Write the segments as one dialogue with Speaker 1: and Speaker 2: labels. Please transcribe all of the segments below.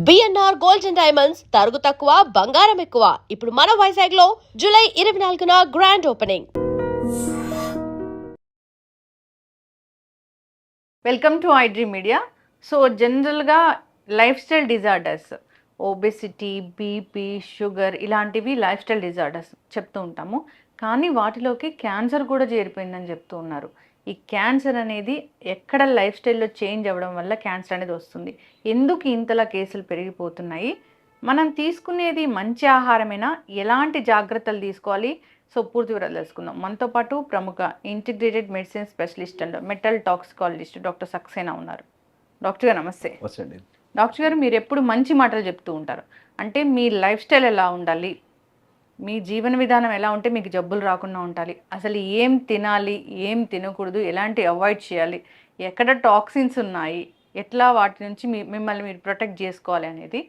Speaker 1: BNR gold and diamonds తరుగు తక్కువ బంగారం ఎక్కువ. ఇప్పుడు మన వైజాగ్ లో జూలై 24న grand opening.
Speaker 2: Welcome to iDream media. So జనరల్గా lifestyle disorders, obesity, BP, sugar ఇలాంటివి లైఫ్ స్టైల్ డిజార్డర్స్ చెప్తూ ఉంటాము. కానీ వాటిలోకి క్యాన్సర్ కూడా చేరిపోయిందని చెప్తూ ఉన్నారు. ఈ క్యాన్సర్ అనేది ఎక్కడ లైఫ్ స్టైల్లో చేంజ్ అవ్వడం వల్ల క్యాన్సర్ అనేది వస్తుంది, ఎందుకు ఇంతలా కేసులు పెరిగిపోతున్నాయి, మనం తీసుకునేది మంచి ఆహారమేనా, ఎలాంటి జాగ్రత్తలు తీసుకోవాలి, సో పూర్తి వివరాలు తెలుసుకుందాం. మనతో పాటు ప్రముఖ integrated medicine specialist and metal toxicologist doctor Saxena ఉన్నారు. డాక్టర్ గారు నమస్తే. డాక్టర్ గారు, మీరు ఎప్పుడు మంచి మాటలు చెప్తూ ఉంటారు. అంటే మీ లైఫ్ స్టైల్ ఎలా ఉండాలి, మీ జీవన విధానం ఎలా ఉంటే మీకు జబ్బులు రాకుండా ఉండాలి, అసలు ఏం తినాలి, ఏం తినకూడదు, ఎలాంటి అవాయిడ్ చేయాలి, ఎక్కడ టాక్సిన్స్ ఉన్నాయి, ఎట్లా వాటి నుంచి మిమ్మల్ని మీరు ప్రొటెక్ట్ చేసుకోవాలి అనేది,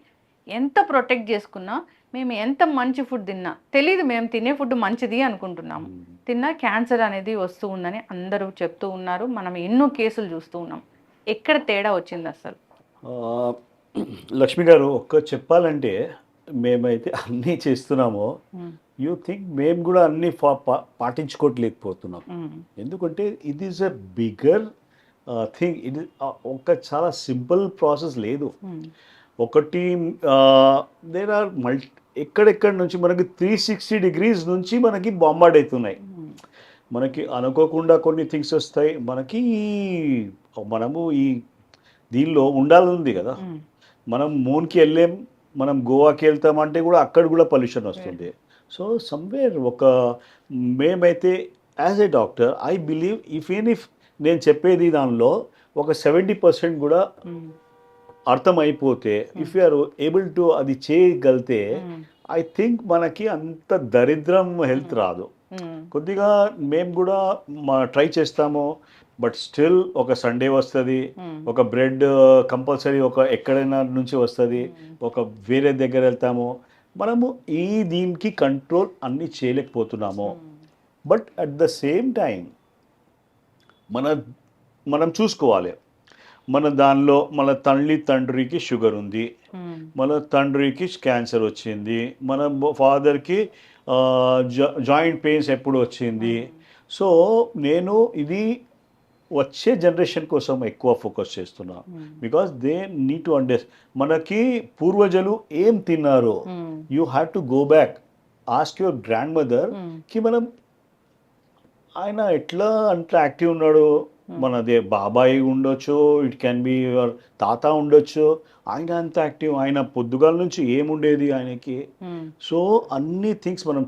Speaker 2: ఎంత ప్రొటెక్ట్ చేసుకున్నా మేము ఎంత మంచి ఫుడ్ తిన్నా తెలీదు, మేము తినే ఫుడ్ మంచిది అనుకుంటున్నాము, తిన్నా క్యాన్సర్ అనేది వస్తూ ఉందని అందరూ చెప్తూ ఉన్నారు. మనం ఎన్నో కేసులు చూస్తూ ఉన్నాం. ఎక్కడ తేడా వచ్చింది అసలు?
Speaker 3: లక్ష్మి గారు, చెప్పాలంటే మేమైతే అన్నీ చేస్తున్నామో, యూ థింక్ మేము కూడా అన్నీ పాటించుకోవట్లేకపోతున్నాం. ఎందుకంటే ఇది ఈజ్ అ బిగ్గర్ థింగ్. ఇది చాలా సింపుల్ ప్రాసెస్ లేదు. ఒకటి దేర్ ఆర్ ఎక్కడెక్కడి నుంచి మనకి 360 degrees నుంచి మనకి బాంబార్డ్ అవుతున్నాయి. మనకి అనుకోకుండా కొన్ని థింగ్స్ వస్తాయి. మనము ఈ దీనిలో ఉండాలని కదా. మనం మూన్కి వెళ్ళాం, మనం గోవాకి వెళ్తామంటే కూడా అక్కడ కూడా పొల్యూషన్ వస్తుంది. సో సమ్వేర్ మేమైతే as a doctor I believe if నేను చెప్పేది దానిలో ఒక 70% కూడా అర్థమైపోతే, if you are able to అది చేయగలితే, ఐ థింక్ మనకి అంత దరిద్రం హెల్త్ రాదు. కొద్దిగా మేము కూడా ట్రై చేస్తాము. బట్ స్టిల్ ఒక సండే వస్తుంది, ఒక బ్రెడ్ కంపల్సరీ ఎక్కడైనా నుంచి వస్తుంది, ఒక వేరే దగ్గర వెళ్తాము. మనము దీనికి కంట్రోల్ అన్నీ చేయలేకపోతున్నాము. But at the same time మనం చూసుకోవాలి. దానిలో మన తండ్రికి షుగర్ ఉంది, మన తండ్రికి క్యాన్సర్ వచ్చింది, మన ఫాదర్కి జాయింట్ పెయిన్స్ ఎప్పుడు వచ్చింది. సో నేను ఇది వచ్చే జనరేషన్ కోసం ఎక్కువ ఫోకస్ చేస్తున్నా. బికాస్ దే నీడ్ టు మనకి పూర్వజులు ఏం తిన్నారు, you have to go back, ask your grand mother కి ఆయన ఎట్లా అంత యాక్టివ్ ఉన్నాడు. మనదే బాబాయ్ ఉండొచ్చు, ఇట్ క్యాన్ బి యువర్ తాత ఉండొచ్చు, ఆయన అంత యాక్టివ్, ఆయన పొద్దుగాల నుంచి ఏముండేది ఆయనకి. సో అన్ని థింగ్స్ మనం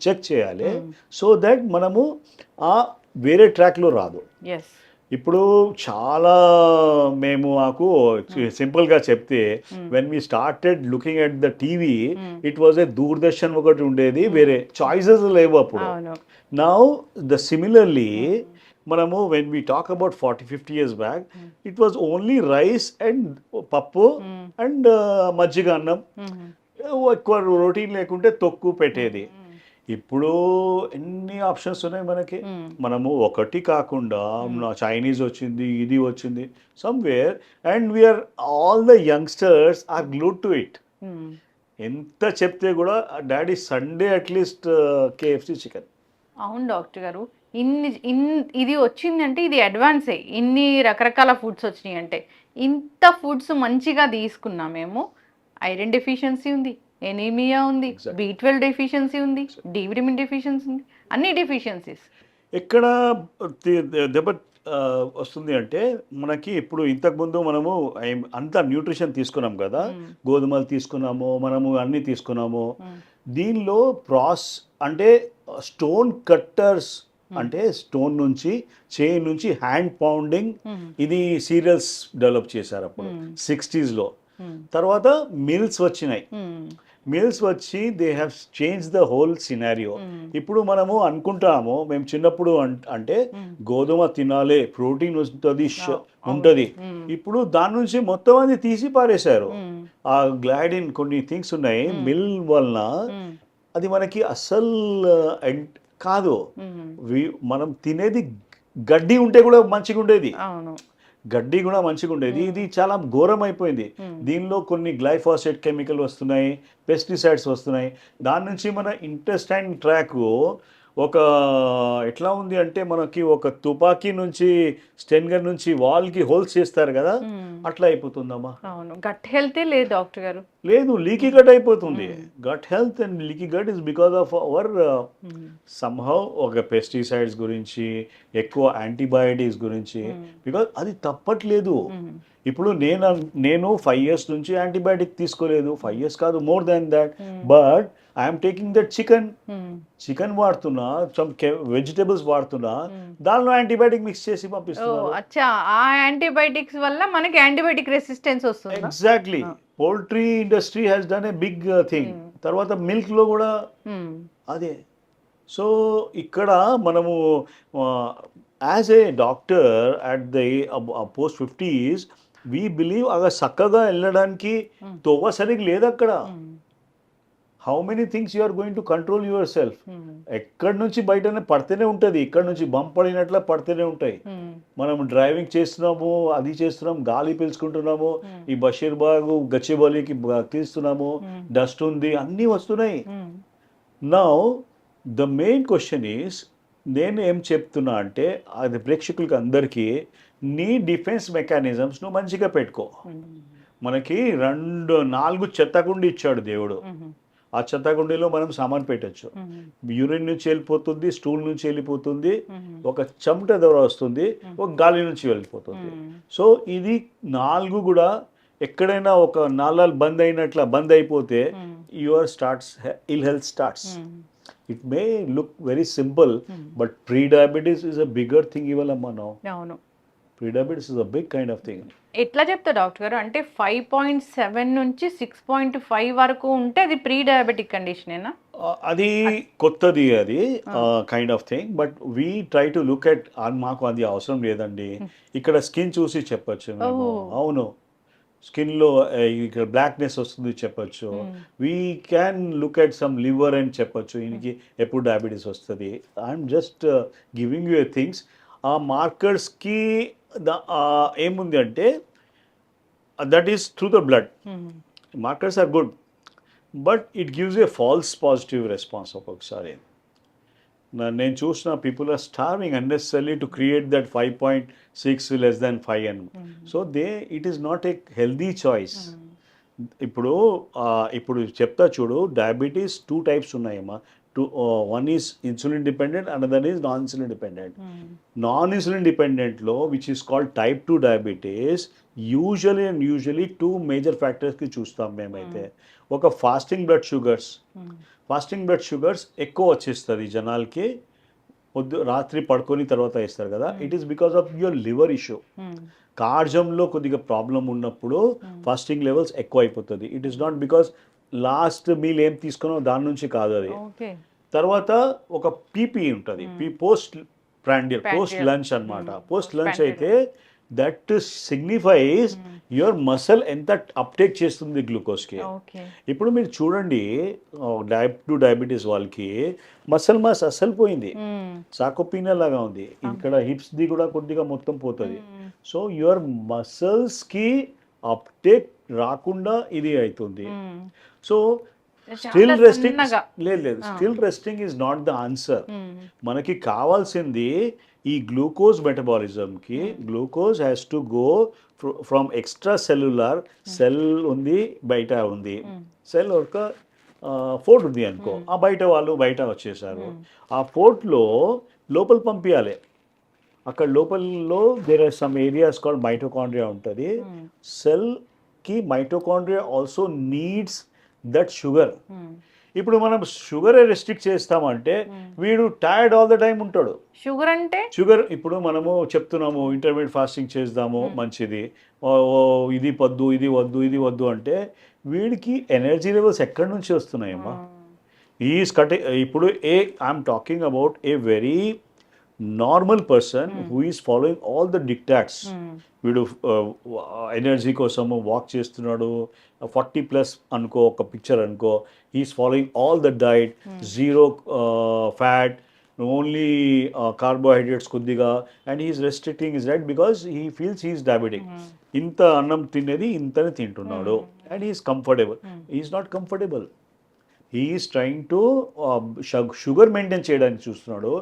Speaker 3: చెక్ చేయాలి, సో దట్ మనము వేరే ట్రాక్లో రాదు. ఇప్పుడు చాలా మాకు సింపుల్గా చెప్తే, when we started looking at the TV, it was a Doordarshan ఒకటి ఉండేది, వేరే చాయిసెస్ లేవు అప్పుడు. నౌ సిమిలర్లీ మనము when we talk about 40-50 years back, it was only rice and పప్పు అండ్ మజ్జిగ అన్నం, ఎక్కువ రొటీన్ లేకుంటే తొక్కు పెట్టేది. ఇప్పుడు ఎన్ని ఆప్షన్స్ ఉన్నాయి మనకి. మనము ఒకటి కాకుండా చైనీస్ వచ్చింది, ఇది వచ్చింది somewhere, and we are all the youngsters are glued to it. ఎంత చెప్తే కూడా daddy Sunday at least KFC chicken.
Speaker 2: అవును డాక్టర్ గారు, ఇది వచ్చిందంటే ఇది అడ్వాన్సే. ఇన్ని రకరకాల ఫుడ్స్ వచ్చినాయి అంటే, ఇంత ఫుడ్స్ మంచిగా తీసుకున్నా మేము, ఐరన్ డెఫిషియన్సీ ఉంది, ఎనీమియా ఉంది, B12 డెఫిషియన్సీ ఉంది, డి విటమిన్ డెఫిషియన్సీ ఉంది, అన్ని డెఫిషియన్సీస్.
Speaker 3: ఎక్కడ దెబ్బ వస్తుంది అంటే, మనకి ఇప్పుడు ఇంతకుముందు మనము అంత న్యూట్రిషన్ తీసుకున్నాం కదా, గోధుమలు తీసుకున్నాము, మనము అన్నీ తీసుకున్నాము. దీనిలో అంటే స్టోన్ కట్టర్స్, అంటే స్టోన్ నుంచి చైన్ నుంచి హ్యాండ్ పౌండింగ్, ఇది సీరియల్స్ డెవలప్ చేశారు అప్పుడు 60s లో. తర్వాత మిల్స్ వచ్చినాయి, మిల్స్ వచ్చి they have change the whole scenario. ఇప్పుడు మనము అనుకుంటాము, మేము చిన్నప్పుడు అంటే గోధుమ తినాలి, ప్రోటీన్ ఉంటుంది. ఇప్పుడు దాని నుంచి మొత్తం అది తీసి పారేశారు. ఆ గ్లాడిన్ కొన్ని థింగ్స్ ఉన్నాయి మిల్ వలన, అది మనకి అస్సలు కాదు. మనం తినేది గడ్డి ఉంటే కూడా మంచిగా ఉండేది. గడ్డి కూడా మంచిగా ఉండేది. ఇది చాలా ఘోరం అయిపోయింది. దీనిలో కొన్ని గ్లైఫాసేట్ కెమికల్ వస్తున్నాయి, పెస్టిసైడ్స్ వస్తున్నాయి. దాని నుంచి మన ఇంటెస్టైన్ ట్రాక్ ఒక ఎట్లా ఉంది అంటే మనకి ఒక తుపాకీ నుంచి స్టెన్గర్ నుంచి వాల్కి హోల్స్ చేస్తారు కదా, అట్లా అయిపోతుందమ్మా.
Speaker 2: అవును, గట్ హెల్తే లేదు డాక్టర్ గారు.
Speaker 3: లేదు, లీకీ గట్ అయిపోతుంది. Gut health and leaky gut is because of our somehow ఒక పెస్టిసైడ్స్ గురించి, ఎక్కువ యాంటీబయాటిక్స్ గురించి. బికాస్ అది తప్పట్లేదు. ఇప్పుడు నేను 5 years నుంచి యాంటీబయాటిక్ తీసుకోలేదు. 5 years కాదు, more than that. But I'm taking that chicken వాడుతున్నా, సమ్ వెజిటేబుల్స్ వాడుతున్నా, దానిలో యాంటీబయాటిక్ మిక్స్ చేసి పంపిస్తున్నా.
Speaker 2: అచ్చా, ఆ యాంటీబయాటిక్స్ వల్ల మనకి యాంటీబయాటిక్ రెసిస్టెన్స్ వస్తుంది.
Speaker 3: Exactly. Poultry industry has done a big thing. తర్వాత మిల్క్ లో కూడా అదే. సో ఇక్కడ మనము as a doctor at the post 50s we believe అలా చక్కగా వెళ్ళడానికి తోవ సరిగ్గా లేదు అక్కడ. How many things you are going to control yourself. ఎక్కడి నుంచి బయటనే పడితేనే ఉంటుంది, ఇక్కడ నుంచి బంప్ పడినట్ల పడితేనే ఉంటాయి. మనం డ్రైవింగ్ చేస్తున్నాము, అది చేస్తున్నాము, గాలి పీల్చుకుంటున్నాము, ఈ బషీర్బాగ్ గచ్చిబౌలికి తీస్తున్నాము, డస్ట్ ఉంది, అన్నీ వస్తున్నాయి. Now the main question is, నేను ఏం చెప్తున్నా అంటే అది ప్రేక్షకులకి అందరికీ, నీ డిఫెన్స్ మెకానిజమ్స్ నువ్వు మంచిగా పెట్టుకో. మనకి 4 చెత్తకుండి ఇచ్చాడు దేవుడు. ఆ చెత్తకుండీలో మనం సామాన్ పెట్టచ్చు. యూరిన్ నుంచి వెళ్ళిపోతుంది, స్టూల్ నుంచి వెళ్ళిపోతుంది, ఒక చెమట ద్వారా వస్తుంది, ఒక గాలి నుంచి వెళ్ళిపోతుంది. సో ఇది 4 కూడా ఎక్కడైనా ఒక నాళాలు బంద్ అయిపోతే your starts ill health starts. It may look very simple, but pre-diabetes is a bigger thing even amma now.
Speaker 2: అవును,
Speaker 3: Pre-diabetes is a big kind of thing.
Speaker 2: ఎట్లా చెప్తా డాక్టర్ గారు? అంటే 5.7 నుంచి 6.5 వరకు ఉంటే అది ప్రీ డయాబెటిక్ కండిషనేనా?
Speaker 3: అది కొత్తది, అది kind of thing. But we try to look at, మాకు అది అవసరం లేదండి, ఇక్కడ స్కిన్ చూసి చెప్పచ్చు మేము. అవును, స్కిన్లో ఇక్కడ బ్లాక్నెస్ వస్తుంది చెప్పచ్చు. We can look at some liver అని చెప్పచ్చు, ఈయనకి ఎప్పుడు డయాబెటీస్ వస్తుంది. I'm just giving you things. ఆ మార్కర్స్కి ఏముంది అంటే that is through the blood. Markers are good, but it gives a false positive response. ఒక్కొక్కసారి నేను చూసిన people are starving unnecessary to create that 5.6 less than 5 అని. So it is not a healthy choice. ఇప్పుడు చెప్తా చూడు, diabetes 2 types ఉన్నాయమ్మా. One is insulin dependent, another is non insulin dependent. Non insulin డిపెండెంట్లో which is called type 2 diabetes, usually 2 major ఫ్యాక్టర్స్కి చూస్తాం మేమైతే. ఒక ఫాస్టింగ్ బ్లడ్ షుగర్స్ ఎక్కువ వచ్చేస్తుంది జనాలకి, రాత్రి పడుకొని తర్వాత వేస్తారు కదా. It is because of your liver issue. కార్జంలో కొద్దిగా ప్రాబ్లం ఉన్నప్పుడు ఫాస్టింగ్ లెవెల్స్ ఎక్కువ అయిపోతుంది. It is not because last meal ఏం తీసుకున్నా దాని నుంచి కాదు అది. తర్వాత ఒక పీపీ ఉంటుంది, పోస్ట్ లంచ్ అన్నమాట. పోస్ట్ లంచ్ అయితే దట్ సిగ్నిఫైస్ యువర్ మసల్ ఎంత అప్టేక్ చేస్తుంది గ్లూకోజ్కి. ఇప్పుడు మీరు చూడండి, టైప్ 2 డయాబెటీస్ వాళ్ళకి మసల్ మాస్ అసలు పోయింది, సాకోపీనా లాగా ఉంది. ఇక్కడ హిప్స్ది కూడా కొద్దిగా మొత్తం పోతుంది. సో యువర్ మసల్స్కి అప్టేక్ రాకుండా ఇది అవుతుంది. So still resting still resting is not the answer. మనకి కావాల్సింది ఈ గ్లూకోజ్ మెటబాలిజంకి, glucose has to go from extracellular, cell ఉంది బయట ఉంది, సెల్ ఒక ఫోర్ట్ ఉంది అనుకో, ఆ బయట వచ్చేసారు. ఆ ఫోర్ట్లో లోపల పంపించాలి. అక్కడ లోపలలో there are some areas called mitochondria ఉంటుంది. సెల్కి mitochondria also needs that sugar. ఇప్పుడు మనం షుగర్ రెస్ట్రిక్ట్ చేస్తామంటే వీడు టైర్డ్ ఆల్ ద టైం ఉంటాడు. షుగర్ ఇప్పుడు మనము చెప్తున్నాము ఇంటర్మీడియట్ ఫాస్టింగ్ చేద్దాము మంచిది, ఇది వద్దు అంటే వీడికి ఎనర్జీ లెవెల్స్ ఎక్కడి నుంచి వస్తున్నాయమ్మా? ఇప్పుడు I'm talking about a very normal person who is following all the dictats. వీడు ఎనర్జీ కోసము వాక్ చేస్తున్నాడు, 40+ అనుకో, ఒక పిక్చర్ అనుకో, is following all the diet, 0 fat, only carbohydrates కొద్దిగా, and he's restricting his diet because he feels he's diabetic. ఇంత అన్నం తినేది ఇంతనే తింటున్నాడు and he's comfortable. He's not comfortable. He's trying to sugar maintain చేయడానికి చూస్తున్నాడు.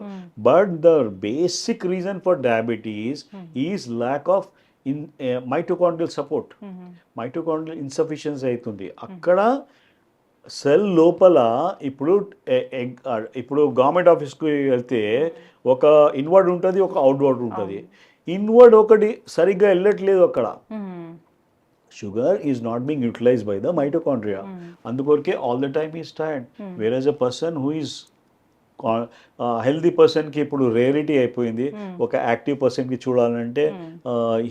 Speaker 3: But the basic reason for diabetes is lack of mitochondrial support. Mitochondrial insufficiency అవుతుంది అక్కడ. Cell లోపల ఇప్పుడు గవర్నమెంట్ ఆఫీస్కి వెళ్తే ఒక ఇన్వర్డ్ ఉంటుంది, ఒక అవుట్వర్డ్ ఉంటుంది. ఇన్వర్డ్ ఒకటి సరిగ్గా వెళ్ళట్లేదు అక్కడ. Sugar is not being utilised by the mitochondria. అందుకొరకే all the time is tired. Where a person who is healthy పర్సన్కి ఇప్పుడు రేరిటీ అయిపోయింది. ఒక యాక్టివ్ పర్సన్కి చూడాలంటే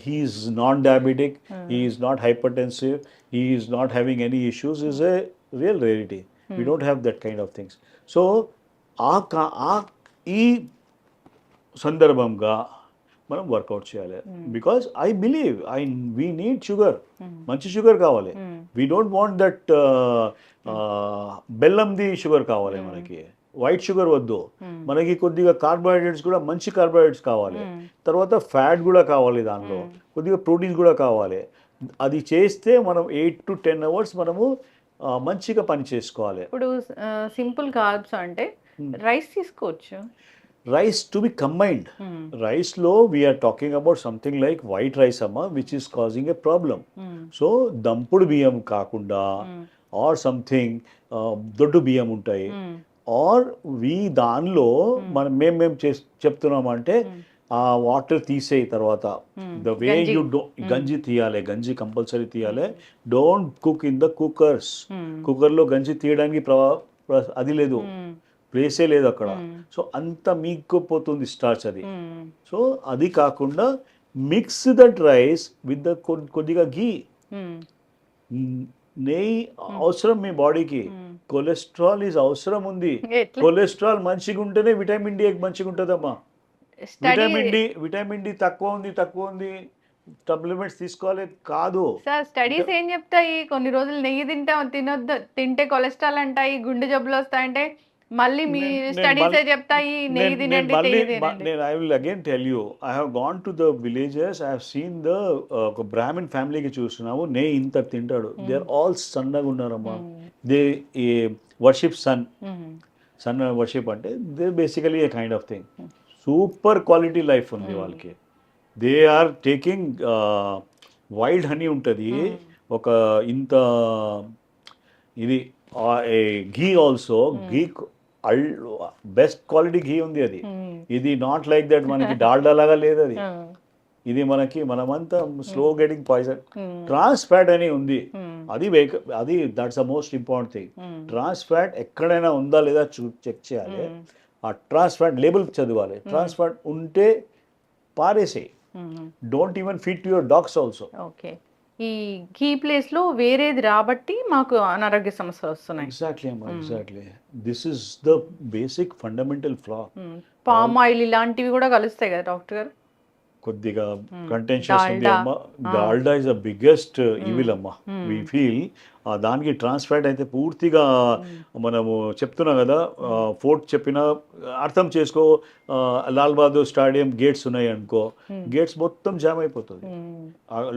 Speaker 3: he's non diabetic, he's not hypertensive, he's not having any issues, is a real rarity. We don't have that kind of things. So ఈ సందర్భంగా మనం workout చేయాలి. Because I believe we need sugar. మంచి sugar కావాలి. We don't want that బెల్లంది sugar కావాలి మనకి. White sugar వద్దు మనకి. కొద్దిగా కార్బోహైడ్రేట్స్ కూడా మంచి కార్బోహైడ్రేట్స్ కావాలి. తర్వాత ఫ్యాట్ కూడా కావాలి, దానిలో కొద్దిగా ప్రోటీన్స్ కూడా కావాలి. అది చేస్తే మనం 8 to 10 hours మనము మంచిగా పని చేసుకోవాలి.
Speaker 2: ఇప్పుడు సింపుల్ కార్బ్స్ అంటే రైస్ తీసుకోవచ్చు.
Speaker 3: Rice to be combined. రైస్లో we're talking about something like white rice అమ్మ, which is causing a problem. So దంపుడు బియ్యం కాకుండా ఆర్ సంథింగ్ దొడ్డు బియ్యం ఉంటాయి. ఆర్ దానిలో మేము చెప్తున్నామంటే ఆ వాటర్ తీసేయి తర్వాత ద వే యూ గంజి తీయాలి. గంజి కంపల్సరీ తీయాలి. Don't cook in the cookers. కుక్కర్లో గంజి తీయడానికి అది లేదు, ప్లేసే లేదు అక్కడ. సో అంత మీక్కుపోతుంది స్టార్చ్ అది. సో అది కాకుండా mix that rice with the కొద్దిగా ఘీ. నెయ్యి అవసరం మీ బాడీకి. కొలెస్ట్రాల్ ఈజ్ అవసరం ఉంది. కొలెస్ట్రాల్ మంచిగా ఉంటేనే విటమిన్ డి మంచిగా ఉంటుందమ్మా. విటమిన్ డి తక్కువ ఉంది సప్లిమెంట్స్ తీసుకోవాలి కాదు.
Speaker 2: సార్ స్టడీస్ ఏం చెప్తాయి, కొన్ని రోజులు నెయ్యి తింటే కొలెస్ట్రాల్ అంటాయి, గుండె జబ్బులు వస్తాయంటే మళ్ళీ మీ స్టడీస్ చెప్తాయి నెయ్యి తినండి.
Speaker 3: I will again tell you, I have gone to the villages, I have seen the ఒక బ్రాహ్మణ్ ఫ్యామిలీకి చూస్తున్నాము, నెయ్యి ఇంత తింటాడు. దే ఆర్ ఆల్ సన్నగా ఉన్నారమ్మా. దే వర్షిప్ సన్ వర్షిప్ అంటే they basically a kind of thing. Super quality life ఉంది వాళ్ళకి. They are taking wild honey ఉంటుంది ఒక ఇంత ఇది. Ghee also, ghee best quality ghee ఉంది అది. ఇది నాట్ లైక్ దట్ మనకి డాల్డా లాగా లేదు అది. ఇది మనమంతా slow getting poison. Trans fat అని ఉంది, అది that's the most important thing. Trans fat ఎక్కడైనా ఉందా లేదా చెక్ చేయాలి. ఆ ట్రాన్స్ ఫ్యాట్ లేబుల్ చదవాలి. ట్రాన్స్ ఫ్యాట్ ఉంటే పారేసేయి. Don't even feed to your dogs also.
Speaker 2: Okay, ఈ ఘీ ప్లేస్ లో వేరేది రాబట్టి మాకు అనారోగ్య సమస్యలు వస్తున్నాయి.
Speaker 3: ఎగ్జాక్ట్లీ అమ్మా, exactly. This is the basic fundamental flaw.
Speaker 2: Palm oil ఇలాంటివి కూడా కలుస్తాయి కదా డాక్టర్ గారు?
Speaker 3: కొద్దిగా కంటెన్షన్స్ ఉంది అమ్మ. Dalda is the biggest evil అమ్మ. వి ఫీల్ దానికి ట్రాన్స్ ఫ్యాట్ అయితే పూర్తిగా మనము చెప్తున్నాం కదా. ఫోర్ట్ చెప్పిన అర్థం చేసుకో. లాల్ బహదూర్ స్టేడియం గేట్స్ ఉన్నాయి అనుకో, గేట్స్ మొత్తం జామ్ అయిపోతుంది.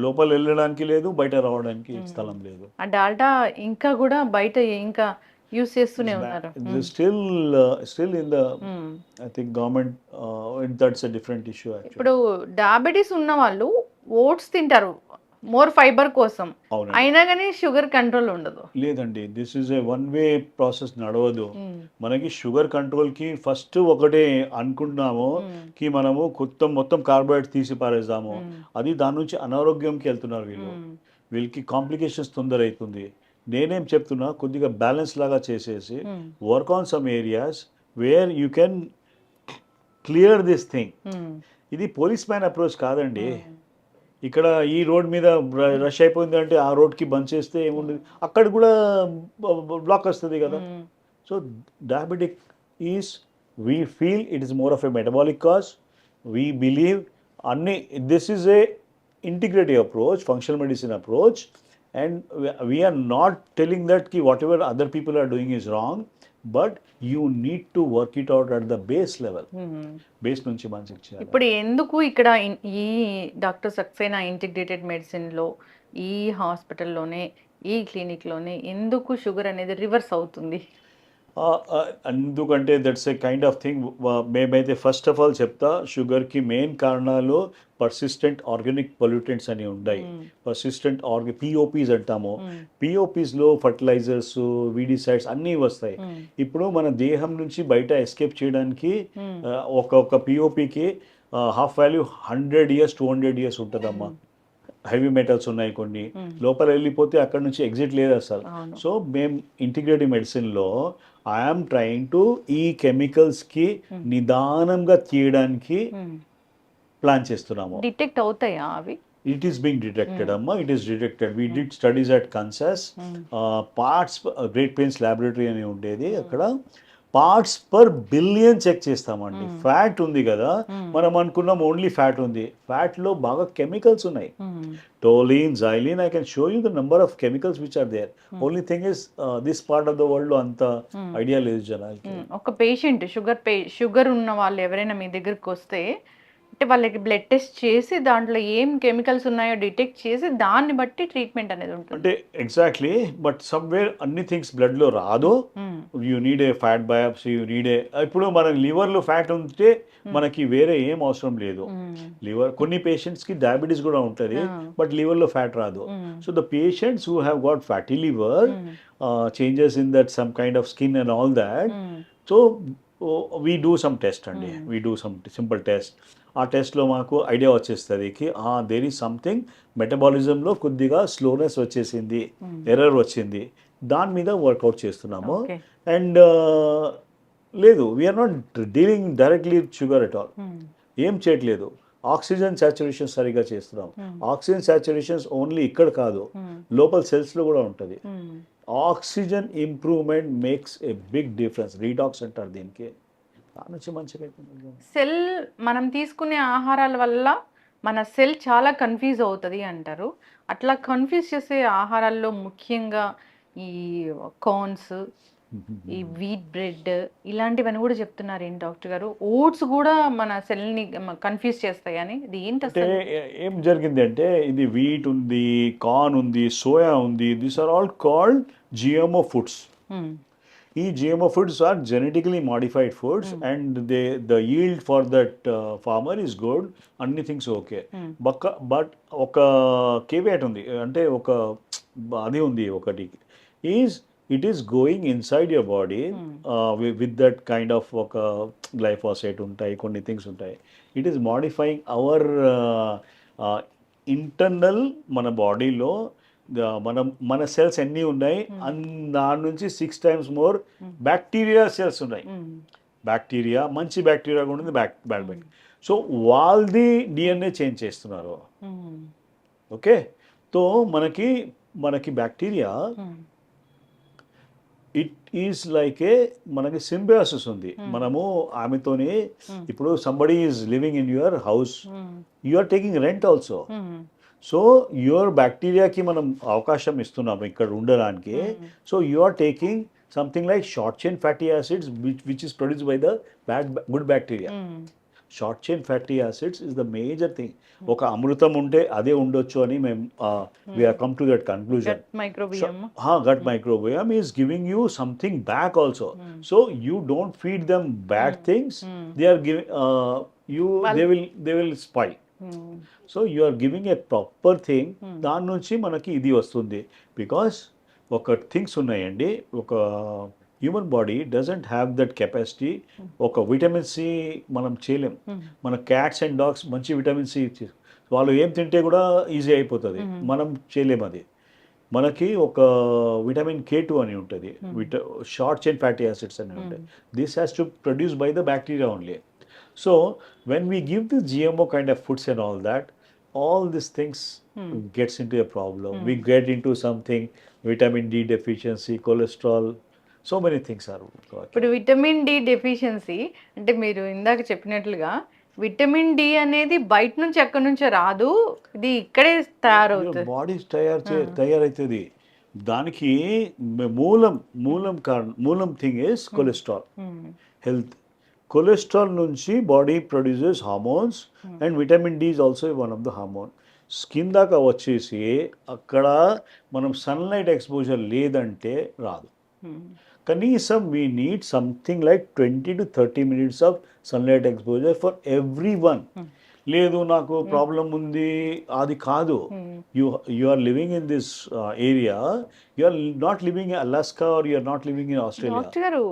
Speaker 3: లోపల వెళ్ళడానికి లేదు, బయట రావడానికి స్థలం లేదు.
Speaker 2: ఆ డాల్డా ఇంకా కూడా బయట ఇంకా యూస్ చేస్తూనే ఉన్నారు.
Speaker 3: Still in the I think government, that's a different issue.
Speaker 2: ఇప్పుడు డయాబెటీస్ ఉన్న వాళ్ళు ఓట్స్ తింటారు మోర్ ఫైబర్ కోసం, అయినా కానీ షుగర్ కంట్రోల్ ఉండదు.
Speaker 3: లేదండి, this is a one way process, నడవదు. మనకి షుగర్ కంట్రోల్ కి ఫస్ట్ ఒకటే అనుకుంటున్నాము కి మనము మొత్తం కార్బోహైడ్రేట్స్ తీసి పారేద్దాము. అది దాని నుంచి అనారోగ్యంకి వెళ్తున్నారు వీళ్ళకి కాంప్లికేషన్స్ తొందర అవుతుంది. నేనేం చెప్తున్నా, కొద్దిగా బ్యాలెన్స్ లాగా చేసేసి work on some areas where you can clear this thing. ఇది పోలీస్ మ్యాన్ అప్రోచ్ కాదండి. ఇక్కడ ఈ రోడ్ మీద రష్ అయిపోయింది అంటే ఆ రోడ్కి బంద్ చేస్తే ఏముండదు, అక్కడ కూడా బ్లాక్ వస్తుంది కదా. So diabetic is, we feel it is more of a metabolic cause. We believe this is a integrative approach, functional medicine approach. And we are not telling that ki whatever other people are doing is wrong, but you need to work it out at the base level. Base నుంచి మంచిగా చేయాలి.
Speaker 2: ఇప్పుడు ఎందుకు ఇక్కడ ఈ doctor Saxena integrated మెడిసిన్లో ఈ హాస్పిటల్లోనే ఈ క్లినిక్లోనే ఎందుకు షుగర్ అనేది రివర్స్ అవుతుంది?
Speaker 3: ఎందుకంటే that's a kind of thing. మేమైతే ఫస్ట్ ఆఫ్ ఆల్ చెప్తా, షుగర్కి మెయిన్ కారణాలు పర్సిస్టెంట్ ఆర్గానిక్ పొల్యూటెంట్స్ అని ఉన్నాయి. పర్సిస్టెంట్ పిఓపీస్ అంటాము. పిఓపీస్లో ఫర్టిలైజర్స్, వీడిసైడ్స్ అన్నీ వస్తాయి. ఇప్పుడు మన దేహం నుంచి బయట ఎస్కేప్ చేయడానికి ఒక్కొక్క పిఓపికి హాఫ్ వాల్యూ 100 years 200 years ఉంటుందమ్మా. హెవీ మెటల్స్ ఉన్నాయి కొన్ని, లోపల వెళ్ళిపోతే అక్కడ నుంచి ఎగ్జిట్ లేదు అసలు. సో మేము ఇంటిగ్రేటివ్ మెడిసిన్లో ఐఎమ్ ట్రయింగ్ టు ఈ కెమికల్స్కి నిదానంగా తీయడానికి ప్లాన్ చేస్తున్నాము.
Speaker 2: డిటెక్ట్ అవుతాయా అవి?
Speaker 3: ఇట్ ఈస్ బీయింగ్ డిటెక్టెడ్ అమ్మా, it is detected. We did studies at Kansas. Parts great pains laboratory అని ఉండేది, అక్కడ పార్ట్స్ పర్ బిలియన్ చెక్ చేస్తామండి. ఫ్యాట్ ఉంది కదా, మనం అనుకున్నాం ఓన్లీ ఫ్యాట్ ఉంది. ఫ్యాట్లో బాగా కెమికల్స్ ఉన్నాయి. Toluene, xylene, I can show you the number of chemicals which are there. Only thing is this part of the world లో అంత ఐడియా లేదు జనాలకి.
Speaker 2: ఒక పేషెంట్ షుగర్ ఉన్న వాళ్ళు ఎవరైనా మీ దగ్గరికి వస్తే అంటే వాళ్ళకి బ్లడ్ టెస్ట్ చేసి దాంట్లో ఏం కెమికల్స్ ఉన్నాయో డిటెక్ట్ చేసి దాన్ని బట్టి ట్రీట్మెంట్ అనేది ఉంటుంది.
Speaker 3: అంటే ఎగ్జాక్ట్లీ, బట్ సమ్వేర్ అన్ని థింగ్స్ బ్లడ్ లో రాదు. You need a fat biopsy, you need a. ఇప్పుడు మన లివర్ లో ఫ్యాట్ ఉంటే మనకి వేరే ఏం అవసరం లేదు. లివర్ కొన్ని పేషెంట్స్ కి డయాబెటీస్ కూడా ఉంటుంది, బట్ లివర్ లో ఫ్యాట్ రాదు. So the patients who have got fatty liver, changes in that some kind of skin and all that, so we do some test అండి. We do some simple test. ఆ టెస్ట్లో మాకు idea వచ్చేస్తుంది కి there is something మెటబాలిజంలో కొద్దిగా slowness వచ్చేసింది, error వచ్చింది, దాని మీద వర్కౌట్ చేస్తున్నాము. అండ్ లేదు, we are not dealing directly sugar at all. ఏం చేయట్లేదు. ఆక్సిజన్ సాచురేషన్ సరిగా చేస్తున్నాం. ఆక్సిజన్ సాచురేషన్స్ ఓన్లీ ఇక్కడ కాదు, లోపల సెల్స్లో కూడా ఉంటుంది. Oxygen improvement makes a big difference. Redox అంటారు దీనికి.
Speaker 2: సెల్ మనం తీసుకునే ఆహారాల వల్ల మన సెల్ చాలా కన్ఫ్యూజ్ అవుతుంది అంటారు. అట్లా కన్ఫ్యూజ్ చేసే ఆహారాల్లో ముఖ్యంగా ఈ కార్న్స్, ఈ వీట్ బ్రెడ్ ఇలాంటివన్నీ కూడా చెప్తున్నారు ఏంటి డాక్టర్ గారు? ఓట్స్ కూడా మన సెల్ని కన్ఫ్యూజ్ చేస్తాయి అని, ఇది ఏంటి అసలు?
Speaker 3: ఏం జరిగింది అంటే, ఇది వీట్ ఉంది, కార్న్ ఉంది, సోయా ఉంది. These are all called GMO foods. ఈ GMO foods are genetically modified foods, and the yield for that farmer is good. అన్ని థింగ్స్ ఓకే. బట్ ఒక కేవియాట్ ఉంది, అంటే ఒక అది ఉంది ఒకటి, it is going inside your body with that kind of ఒక గ్లైఫాసేట్ ఉంటాయి, కొన్ని థింగ్స్ ఉంటాయి. It is modifying hour internal, మన బాడీలో మన సెల్స్ ఎన్ని ఉన్నాయి, దాని నుంచి 6 times మోర్ బ్యాక్టీరియా సెల్స్ ఉన్నాయి. బ్యాక్టీరియా, మంచి బ్యాక్టీరియా కూడా ఉంది, బ్యాడ్ బ్యాక్టీరియా. సో వాళ్ళది DNA చేంజ్ చేస్తున్నారు. ఓకే, సో మనకి bacteria it is like a, మనకి సింబయాసిస్ ఉంది. మనము ఆమెతోని, ఇప్పుడు somebody is living in your house, you are taking rent also. So your బ్యాక్టీరియాకి మనం అవకాశం ఇస్తున్నాము ఇక్కడ ఉండడానికి. So you are taking something like short chain fatty acids which is produce by the good bacteria. Short chain fatty acids is the major thing. ఒక అమృతం ఉంటే అదే ఉండొచ్చు అని మేము we have come to that conclusion. Gut microbiome is giving you something back also. So you don't feed them bad things. They are giving they will spoil. So you are giving a proper thing. దాని నుంచి మనకి ఇది వస్తుంది. Because ఒక things ఉన్నాయండి, ఒక human body doesn't have that capacity. ఒక vitamin C మనం చేయలేం. మన క్యాట్స్ అండ్ డాగ్స్ మంచి విటమిన్ సి, వాళ్ళు ఏం తింటే కూడా ఈజీ అయిపోతుంది, మనం చేయలేం అది. మనకి ఒక విటమిన్ K2 అని ఉంటుంది, షార్ట్ చైన్ ఫ్యాటీ యాసిడ్స్ అని ఉంటాయి. This has to produce by the bacteria only. So when we give the GMO kind of foods and all these things gets into a problem. We get into something, vitamin D deficiency, cholesterol, so many things are.
Speaker 2: ఇప్పుడు vitamin D deficiency అంటే మీరు ఇందాక చెప్పినట్లుగా vitamin D అనేది బయట నుంచి ఎక్కడి నుంచో రాదు, ఇది ఇక్కడే తయారవుతుంది.
Speaker 3: బాడీ తయారైతుంది. దానికి మూలం thing is cholesterol. Health cholesterol నుంచి body produces hormones and vitamin D is also one of the hormone. Skin దాకా వచ్చేసి అక్కడ మనం సన్లైట్ ఎక్స్పోజర్ లేదంటే రాదు. కనీసం we need something like 20 to 30 minutes of sunlight exposure for everyone. లేదు నాకు ప్రాబ్లం ఉంది అది కాదు. You are living in this area, you are not living in Alaska or you are not living in Australia.
Speaker 2: Doctor గారు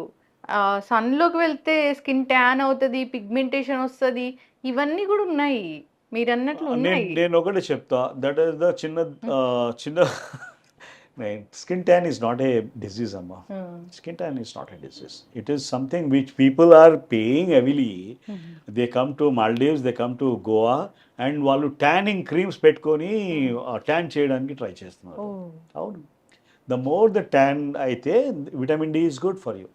Speaker 2: సన్లోకి వెళ్తే skin tan అవుతుంది, pigmentation వస్తుంది, ఇవన్నీ కూడా ఉన్నాయి మీరు అన్నట్లు ఉన్నాయి.
Speaker 3: నేను ఒకటే చెప్తా, దట్ ఈస్ ద చిన్న skin tan is not a disease, amma. Skin tan is not a disease. It is something which people are paying heavily. They come to Maldives, they come to Goa, and వాళ్ళు tanning creams పెట్టుకొని tan చేయడానికి try చేస్తున్నారు. అవును, the more the tan అయితే vitamin D is good for you.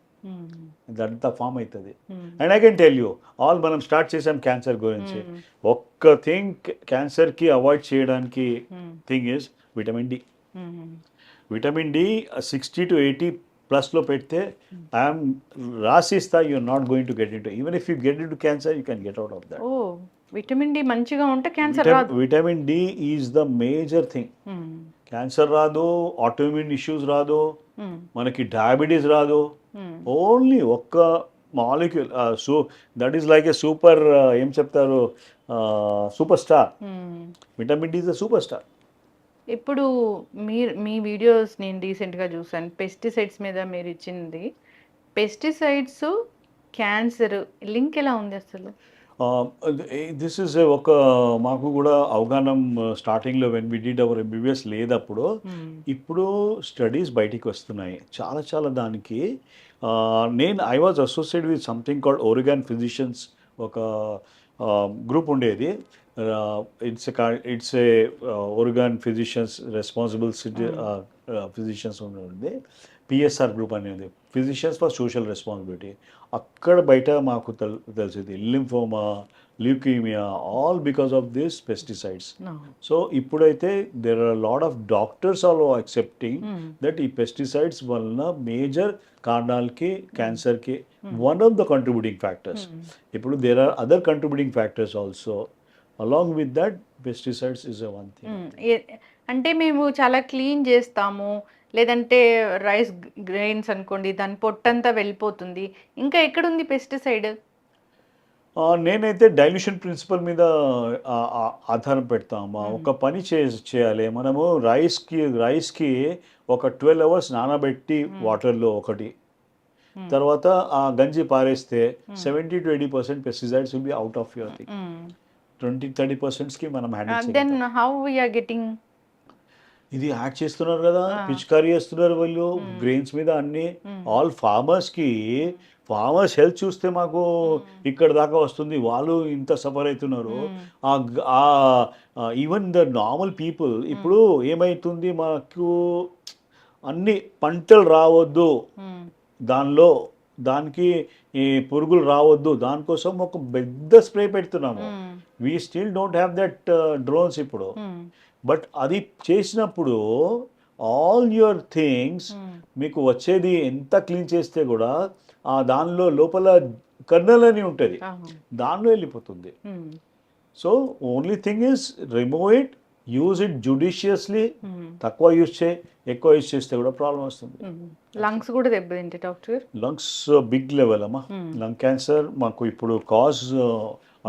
Speaker 3: ఇదంతా form అవుతుంది. And I can tell you all, మనం start చేసాం క్యాన్సర్ గురించి. ఒక్క థింగ్ క్యాన్సర్కి అవాయిడ్ చేయడానికి thing is vitamin D. Vitamin D 60 to 80 ప్లస్లో పెడితే ఐఎమ్ రాసిస్తా, you're not going to get in to, even if you get in to cancer you can get out of that.
Speaker 2: Vitamin D మంచిగా ఉంటే cancer రాదు.
Speaker 3: Vitamin D is the major thing. Cancer రాదు, autoimmune issues రాదు, మనకి diabetes రాదు. Only ఒక్క molecule, so that is like a super, ఏం చెప్తారు, super star. Vitamin D is the super star.
Speaker 2: ఇప్పుడు మీ వీడియోస్ నేను రీసెంట్గా చూసాను, పెస్టిసైడ్స్ మీద మీరు ఇచ్చింది. పెస్టిసైడ్స్ క్యాన్సర్ లింక్ ఎలా ఉంది అసలు?
Speaker 3: దిస్ ఇస్ ఒక మాకు కూడా అవగాహన స్టార్టింగ్లో when we did our MBBS లేదప్పుడు. ఇప్పుడు స్టడీస్ బయటికి వస్తున్నాయి చాలా చాలా దానికి. I was associate with something called Oregon physicians, ఒక గ్రూప్ ఉండేది. It's a Oregon physicians responsible physicians ఉంది, పిఎస్ఆర్ గ్రూప్ అనేది, ఫిజిషియన్స్ ఫర్ సోషల్ రెస్పాన్సిబిలిటీ. అక్కడ బయట మాకు తెలిసింది lymphoma, leukaemia, all because of this pesticides. So ఇప్పుడైతే there are lot of doctors all accepting that ఈ పెస్టిసైడ్స్ వలన మేజర్ కారణాలకి క్యాన్సర్కి one of the contributing factors. ఇప్పుడు there are other contributing factors also. Along with that pesticides is a one thing.
Speaker 2: అంటే మేము చాలా clean చేస్తాము, లేదంటే రైస్ గ్రెయిన్స్ అనుకోండి, దాని పొట్టంతా వెళ్ళిపోతుంది, ఇంకా ఎక్కడుంది పెస్టిసైడ్?
Speaker 3: నేనైతే డైల్యూషన్ ప్రిన్సిపల్ మీద ఆధారం పెడతామా. ఒక పని చేయాలి మనము, రైస్కి ఒక 12 hours నానబెట్టి వాటర్లో ఒకటి, తర్వాత ఆ గంజి పారేస్తే 70 to 80% pesticides will be out of your thing. 20-30%కి మనం handle.
Speaker 2: Then how we are getting?
Speaker 3: ఇది యాడ్ చేస్తున్నారు కదా, పిచికారీ చేస్తున్నారు వాళ్ళు గ్రెయిన్స్ మీద అన్ని. ఆల్ ఫార్మర్స్ హెల్త్ చూస్తే మాకు ఇక్కడ దాకా వస్తుంది, వాళ్ళు ఇంత సఫర్ అవుతున్నారు. ఈవెన్ ద నార్మల్ పీపుల్ ఇప్పుడు ఏమవుతుంది, మాకు అన్ని పంటలు రావద్దు, దానికి ఈ పురుగులు రావద్దు, దానికోసం ఒక పెద్ద స్ప్రే పెడుతున్నాము. We still don't have that drones ఇప్పుడు. బట్ అది చేసినప్పుడు ఆల్ యువర్ థింగ్స్ మీకు వచ్చేది ఎంత క్లీన్ చేస్తే కూడా దానిలో లోపల కర్నల్ అని ఉంటుంది, దానిలో వెళ్ళిపోతుంది. So only thing is remove it, use it judiciously. తక్కువ యూజ్ ఎక్కువ యూజ్ చేస్తే కూడా ప్రాబ్లం వస్తుంది.
Speaker 2: లంగ్స్ కూడా దెబ్బతింటే డాక్టర్?
Speaker 3: లంగ్స్ బిగ్ లెవెల్ అమ్మా. లంగ్ క్యాన్సర్ మాకు ఇప్పుడు కాజ్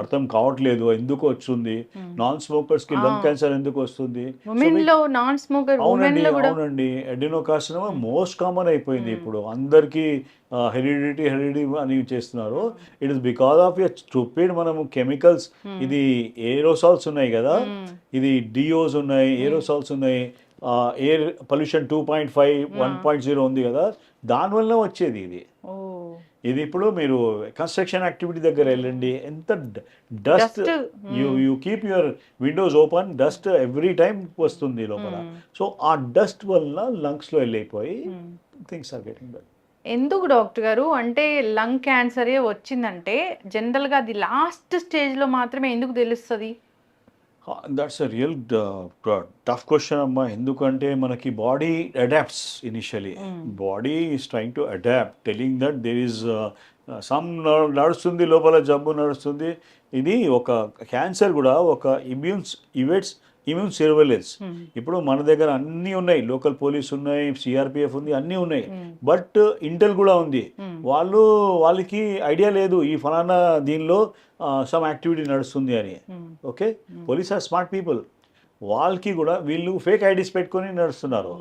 Speaker 3: అర్థం కావట్లేదు, ఎందుకు వస్తుంది, నాన్ స్మోకర్స్ కి లంగ్ క్యాన్సర్ ఎందుకు వస్తుంది? అవునండి, అడెనోకార్సినోమా మోస్ట్ కామన్ అయిపోయింది ఇప్పుడు అందరికి. హెరిడిటీ అని చేస్తున్నారు. It is because of a stupid మనము కెమికల్స్. ఇది ఏరోసాల్స్ ఉన్నాయి కదా, ఇది డియోస్ ఉన్నాయి, ఏరోసాల్స్ ఉన్నాయి, ఎయిర్ పొల్యూషన్ 2.5 1.0 ఉంది కదా, దానివల్ల వచ్చేది ఇది. ఇది ఇప్పుడు మీరు కన్స్ట్రక్షన్ యాక్టివిటీ దగ్గర వెళ్ళండి, ఎంత dust, you keep your Windows open, dust every time వస్తుంది లోపల. సో ఆ డస్ట్ వల్ల లంగ్స్లో వెళ్ళిపోయి థింగ్స్ ఆర్ గెటింగ్ బెటర్.
Speaker 2: ఎందుకు డాక్టర్ గారు, అంటే లంగ్ క్యాన్సరే వచ్చిందంటే జనరల్గా అది లాస్ట్ స్టేజ్లో మాత్రమే ఎందుకు తెలుస్తుంది?
Speaker 3: That's a real tough question అమ్మా. ఎందుకంటే మనకి body adapts initially. Body is trying to adapt, telling that there is some నడుస్తుంది, లోపల జబ్బు నడుస్తుంది. ఇది ఒక క్యాన్సర్ కూడా ఒక ఇమ్యూన్ సర్వేలెన్స్. ఇప్పుడు మన దగ్గర అన్నీ ఉన్నాయి, లోకల్ పోలీస్ ఉన్నాయి, సిఆర్పిఎఫ్ ఉంది, అన్నీ ఉన్నాయి. బట్ ఇంటెల్ కూడా ఉంది. వాళ్ళకి ఐడియా లేదు ఈ ఫలానా దీనిలో సమ్ యాక్టివిటీ నడుస్తుంది అని. Okay, police are smart people. వాళ్ళకి కూడా వీళ్ళు ఫేక్ ఐడీస్ పెట్టుకొని నడుస్తున్నారు.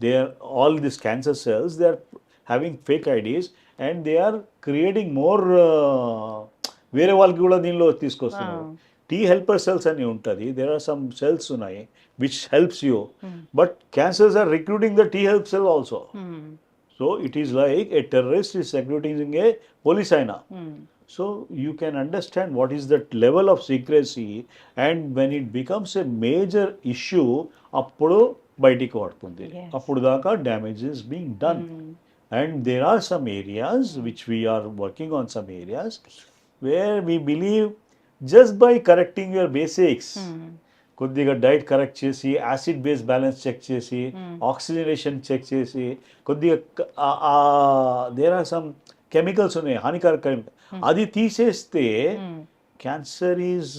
Speaker 3: They are all this cancer cells, they are having fake IDs and they are creating more. వేరే వాళ్ళకి కూడా దీనిలో తీసుకొస్తున్నారు. టీ హెల్పర్ సెల్స్ అని ఉంటుంది. దేర్ ఆర్ సమ్ సెల్స్ ఉన్నాయి which helps you, but cancers are recruiting the T help cell also. So it is like a terrorist is recruiting a police అయినా. So you can understand what is that level of secrecy, and when it becomes a major issue, appudu బయటికి పడుతుంది. అప్పుడు దాకా damage is being done. And there are some areas which we are working on, some areas where we believe just by correcting your basics, కొద్దిగా diet correct చేసి, acid base balance check చేసి, oxygenation check చేసి, కొద్దిగా there are some chemicals ఉన్నాయి, హానికారక chemical, అది తీసేస్తే cancer is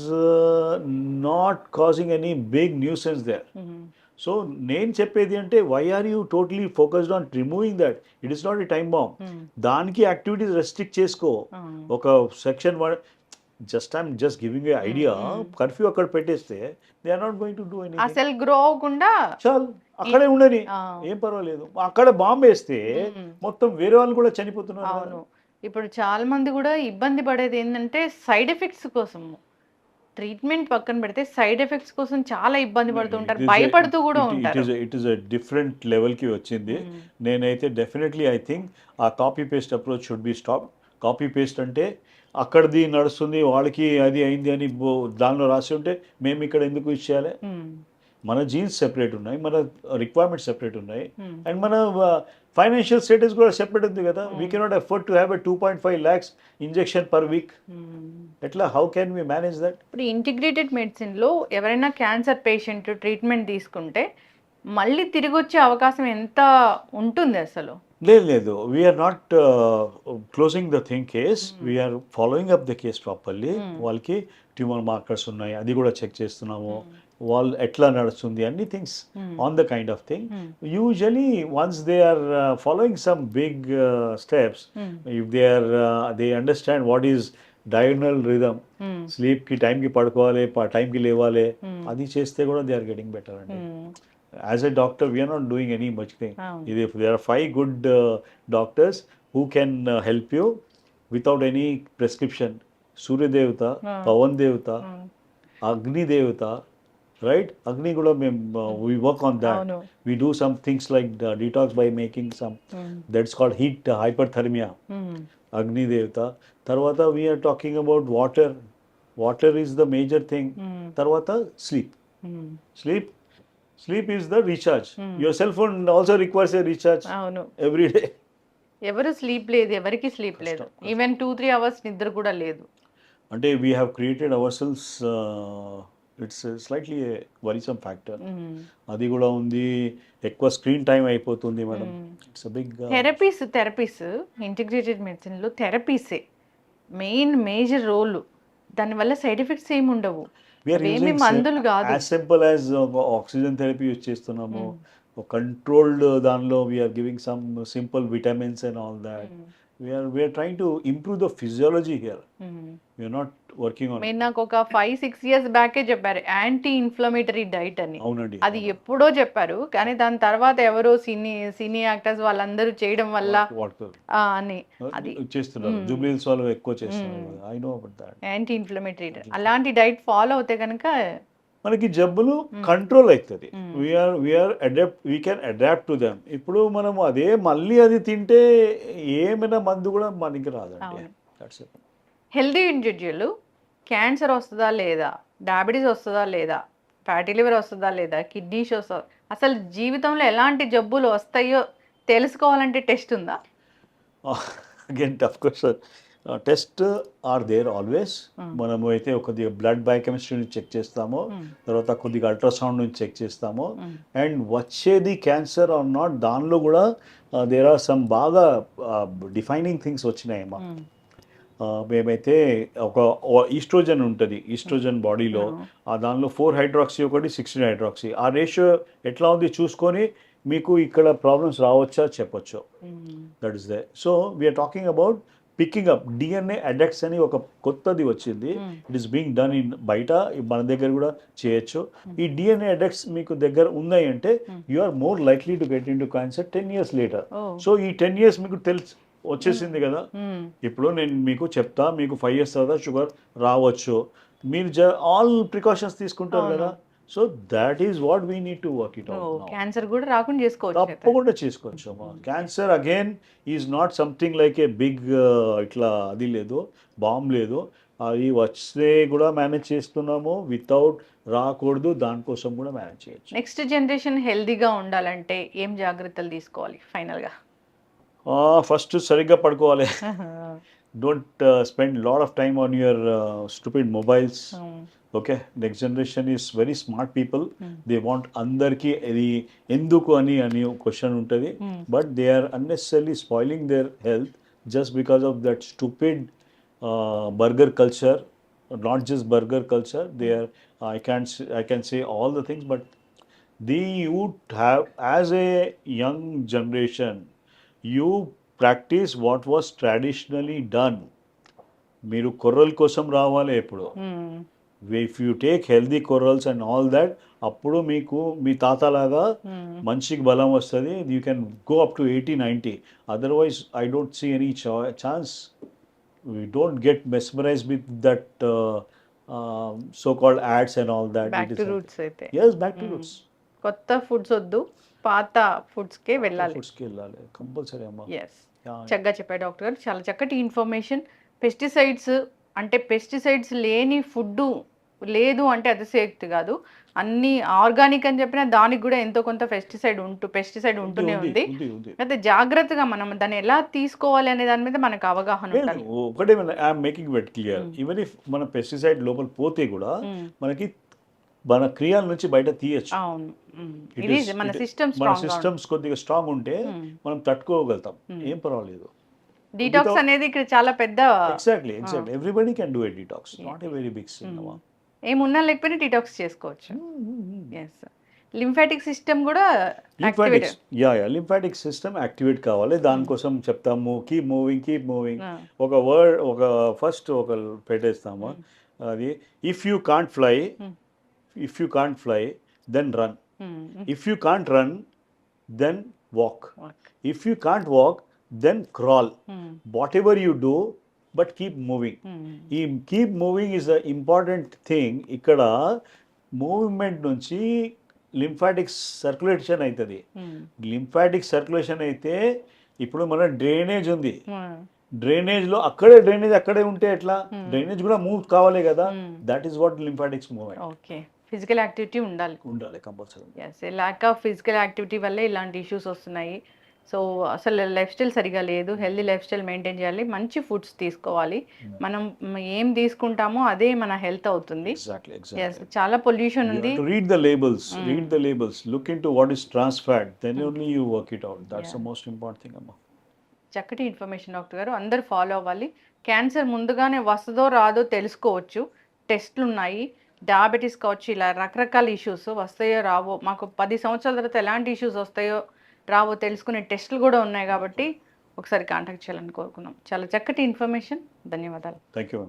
Speaker 3: not causing any big nuisance there. So నేను చెప్పేది అంటే, why are you totally focused on removing that? It is not a time bomb. దానికి యాక్టివిటీస్ రెస్ట్రిక్ట్ చేసుకో. ఒక section I'm just giving a idea. Curfew అక్కడ పెట్టేస్తే they are not going to do anything.
Speaker 2: అసలు grow అవ్వకుండా
Speaker 3: చాలు అక్కడే ఉండని, ఏం పర్వాలేదు. అక్కడ బాంబు వేస్తే మొత్తం వేరే వాళ్ళు కూడా చనిపోతున్నారు.
Speaker 2: అవును, ఇప్పుడు చాలా మంది కూడా ఇబ్బంది పడేది ఏంటంటే సైడ్ ఎఫెక్ట్స్ కోసం. ట్రీట్మెంట్ పక్కన పెడితే సైడ్ ఎఫెక్ట్స్ కోసం చాలా ఇబ్బంది పడుతుంటారు, భయపడుతూ కూడా ఉంటారు.
Speaker 3: ఇట్ ఈస్ అ డిఫరెంట్ లెవెల్కి వచ్చింది. నేనైతే definitely I think a copy paste approach should be stop. Copy paste అంటే అక్కడిది నడుస్తుంది, వాళ్ళకి అది అయింది అని దానిలో రాసి ఉంటే మేము ఇక్కడ ఎందుకు ఇచ్చేయాలి? మన జీన్స్ సెపరేట్ ఉన్నాయి, మన రిక్వైర్మెంట్స్ సెపరేట్ ఉన్నాయి, అండ్ మన ఫైనాన్షియల్ స్టేటస్ కూడా సెపరేట్ ఉంది కదా. We cannot afford to have a 2.5 lakhs injection per week. ఎట్లా, how can we manage that?
Speaker 2: ఇప్పుడు ఇంటిగ్రేటెడ్ మెడిసిన్లో ఎవరైనా క్యాన్సర్ పేషెంట్ ట్రీట్మెంట్ తీసుకుంటే మళ్ళీ తిరిగి వచ్చే అవకాశం ఎంత ఉంటుంది అసలు?
Speaker 3: లేదు, we are not closing the thing case, we're following up the case properly. వాళ్ళకి ట్యూమర్ మార్కర్స్ ఉన్నాయి, అది కూడా చెక్ చేస్తున్నాము. వాళ్ళు ఎట్లా నడుస్తుంది, అన్ని things on the kind of thing. Usually once they are following some big steps, if they understand what is diagonal rhythm, స్లీప్కి టైంకి పడుకోవాలి, టైంకి లేవాలి, అది చేస్తే కూడా దే ఆర్ గెటింగ్ బెటర్ అండి. As a doctor, we are not doing any much thing. If there are 5 good doctors who can help you without any prescription, Surya Devata, Pavan Devata, Agni Devata, right? Agni kuda we work on that. We do some things like detox by making some, that's called heat hyperthermia. Agni Devata. Tarvata we are talking about water. Water is the major thing. Tarvata sleep. Sleep is the recharge. Your cell phone also requires a recharge every day.
Speaker 2: ఎవరు sleep లేదు, ఎవరికి sleep లేదు. Even 2-3 hours నిద్ర కూడా లేదు.
Speaker 3: అంటే we have created ourselves, it's slightly a worrisome factor. అది కూడా ఉంది. ఎక్కువ స్క్రీన్ టైం అయిపోతుంది madam. It's a big
Speaker 2: therapies integrated మెడిసిన్లో థెరపీసే మేజర్ రోల్. దానివల్ల సైడ్ ఎఫెక్ట్స్ ఏమి ఉండవు, ఏమి మందులు కాదు.
Speaker 3: As simple as oxygen therapy use చేస్తున్నాము, కంట్రోల్డ్ దానిలో we're giving some simple vitamins and all that. We're trying to improve the physiology here. We're not working on.
Speaker 2: మీరు నాకు ఒక 5-6 years బ్యాకే చెప్పారు యాంటీ ఇన్ఫ్లమేటరీ డైట్ అని.
Speaker 3: అవునండి,
Speaker 2: అది ఎప్పుడో చెప్పారు, కానీ దాని తర్వాత ఎవరో సినీ యాక్టర్స్ వాళ్ళందరూ చేయడం వల్ల అని అది
Speaker 3: చేస్తున్నారు. జూబ్లీహిల్స్ వాళ్ళు ఎక్కువ చేస్తున్నారు. I know about that.
Speaker 2: Anti inflammatory అలాంటి డైట్ ఫాలో అవుతే కనుక
Speaker 3: మనకి జబ్బులు కంట్రోల్ అవుతుంది. We can adapt to them. ఇప్పుడు మనం అదే మళ్ళీ అది తింటే ఏమైనా మందు కూడా మనకి రాదండి. That's it.
Speaker 2: Healthy individual cancer వస్తుందా లేదా, డయాబెటీస్ వస్తుందా లేదా, ఫ్యాటీ లివర్ వస్తుందా లేదా, కిడ్నీస్ వస్తుందా, అసలు జీవితంలో ఎలాంటి జబ్బులు వస్తాయో తెలుసుకోవాలంటే టెస్ట్ ఉందా?
Speaker 3: Again tough question. Test are there always. మనము అయితే కొద్దిగా బ్లడ్ బయోకెమిస్ట్రీ నుంచి చెక్ చేస్తాము, తర్వాత కొద్దిగా అల్ట్రాసౌండ్ నుంచి చెక్ చేస్తాము. అండ్ వచ్చేది క్యాన్సర్ ఆర్ నాట్, దానిలో కూడా దేర్ ఆర్ సమ్ బాగా డిఫైనింగ్ థింగ్స్ వచ్చినాయమ్మా. మేమైతే ఒక ఈస్ట్రోజన్ ఉంటుంది, ఈస్ట్రోజన్ బాడీలో దానిలో 4-హైడ్రాక్సీ ఒకటి 16-హైడ్రాక్సీ, ఆ రేషియో ఎట్లా ఉంది చూసుకొని మీకు ఇక్కడ ప్రాబ్లమ్స్ రావచ్చా చెప్పొచ్చు. That is they. So we are talking about picking up DNA adducts అని ఒక కొత్తది వచ్చింది. It is being done in బయట, మన దగ్గర కూడా చేయొచ్చు. ఈ డిఎన్ఏ అడెక్ట్స్ మీకు దగ్గర ఉన్నాయి అంటే you are more likely to get in to cancer 10 years later. So ఈ 10 years మీకు వచ్చేసింది కదా. ఇప్పుడు నేను మీకు చెప్తా, మీకు 5 years తర్వాత షుగర్ రావచ్చు, మీరు ఆల్ ప్రికాషన్స్ తీసుకుంటారు కదా. So that is what we need to work it out.
Speaker 2: Cancer కూడా రాకుండా చేసుకోవచ్చు,
Speaker 3: తప్పకుండా చేసుకోవచ్చు. Cancer again is not something like a big ఇట్లా అది లేదు, బాంబ్ లేదు. అది వస్తే కూడా మేనేజ్ చేస్తున్నాము, వితౌట్ రాకూడదు దానికోసం కూడా మేనేజ్ చేయొచ్చు.
Speaker 2: నెక్స్ట్ జనరేషన్ హెల్దీగా ఉండాలంటే ఏం జాగ్రత్తలు తీసుకోవాలి ఫైనల్గా?
Speaker 3: ఫస్ట్ సరిగ్గా పడుకోవాలి. Don't spend lot of time on your stupid mobiles. Okay, next generation is very smart people. They want అందరికీ ఇది ఎందుకు అని క్వశ్చన్ ఉంటుంది, but they are unnecessary spoiling their health just because of that stupid burger culture. Not just burger culture, they are I can say all the things, but you have, as a young generation, you practice what was traditionally done. మీరు కొర్రల కోసం రావాలి ఎప్పుడు. If you take healthy కొర్రల్స్ and all that, అప్పుడు మీకు మీ తాతలాగా మంచికి బలం వస్తుంది. You can go up to 80-90. Otherwise I don't see any chance. We don't get mesmerized with that so-called ads and all that.
Speaker 2: Back to roots అయితే.
Speaker 3: Yes, back to roots.
Speaker 2: కొత్త foods వద్దు, పాత ఫుడ్స్కే వెళ్ళాలి.
Speaker 3: ఫుడ్స్కి వెళ్ళాలి కంపల్సరీ అమ్మా.
Speaker 2: Yes, చక్కగా చెప్పారు doctor గారు, చాలా చక్కటి ఇన్ఫర్మేషన్. పెస్టిసైడ్స్ అంటే పెస్టిసైడ్స్ లేని ఫుడ్ లేదు అంటే అతిశయోక్తి కాదు. అన్ని ఆర్గానిక్ అని చెప్పినా దానికి కూడా ఎంతో కొంత పెస్టిసైడ్ ఉంటూనే ఉంది. అయితే జాగ్రత్తగా మనం దాన్ని ఎలా తీసుకోవాలి అనే దాని మీద మనకు అవగాహన ఉండాలి.
Speaker 3: ఒకటే I'm making it clear, even if మన పెస్టిసైడ్ లోపల పోతే కూడా మనకి మన క్రియాల నుంచి బయట తీయచ్చు.
Speaker 2: అవును, ఇది మన
Speaker 3: సిస్టమ్స్ కొద్దిగా స్ట్రాంగ్ ఉంటే మనం తట్టుకోగలుగుతాం, ఏం పర్వాలేదు.
Speaker 2: డీటాక్స్ అనేది ఇక్కడ చాలా పెద్ద.
Speaker 3: Exactly everybody can do a detox, not a very big thing.
Speaker 2: ఏమున్నా లేకపోయినా డీటాక్స్ చేసుకోవచ్చు. ఎస్, లింఫాటిక్ సిస్టమ్ కూడా
Speaker 3: లింఫాటిక్ సిస్టమ్ యాక్టివేట్ కావాలి. దానికోసం చెప్తాము కీప్ మూవింగ్. ఒక ఫస్ట్ ఒక పెట్టేస్తాము, అది if you can't fly then run, if you can't run then walk, if you can't walk then crawl. Whatever you do, but keep moving. ఈ keep moving is the important thing. ఇక్కడ movement నుంచి lymphatic circulation అవుతుంది. Lymphatic circulation అయితే ఇప్పుడు మన drainage ఉంది, డ్రైనేజ్లో అక్కడే ఉంటే ఎట్లా, డ్రైనేజ్ కూడా మూవ్ కావాలి కదా. That is what lymphatics movement.
Speaker 2: Okay, physical activity ఉండాలి
Speaker 3: compulsory.
Speaker 2: Yes, lack of physical activity వల్లే ఇలాంటి ఇష్యూస్ వస్తున్నాయి. సో అసలు లైఫ్ స్టైల్ సరిగా లేదు, హెల్దీ లైఫ్ స్టైల్ మెయింటైన్ చేయాలి, మంచి ఫుడ్స్ తీసుకోవాలి. మనం ఏం తీసుకుంటామో అదే మన హెల్త్ అవుతుంది. చాలా పొల్యూషన్ ఉంది.
Speaker 3: Read the labels, look into what is trans fat, then only you work it out. That's the most important thing అమ్మా.
Speaker 2: చక్కటి ఇన్ఫర్మేషన్ డాక్టర్ గారు, అందరు ఫాలో అవ్వాలి. క్యాన్సర్ ముందుగానే వస్తుందో రాదో తెలుసుకోవచ్చు, టెస్ట్లు ఉన్నాయి. డయాబెటీస్ కావచ్చు, ఇలా రకరకాల ఇష్యూస్ వస్తాయో రావో, మాకు 10 సంవత్సరాల తర్వాత ఎలాంటి ఇష్యూస్ వస్తాయో రావో తెలుసుకునే టెస్టులు కూడా ఉన్నాయి కాబట్టి ఒకసారి కాంటాక్ట్ చేయాలని కోరుకున్నాం. చాలా చక్కటి ఇన్ఫర్మేషన్, ధన్యవాదాలు.
Speaker 3: Thank you.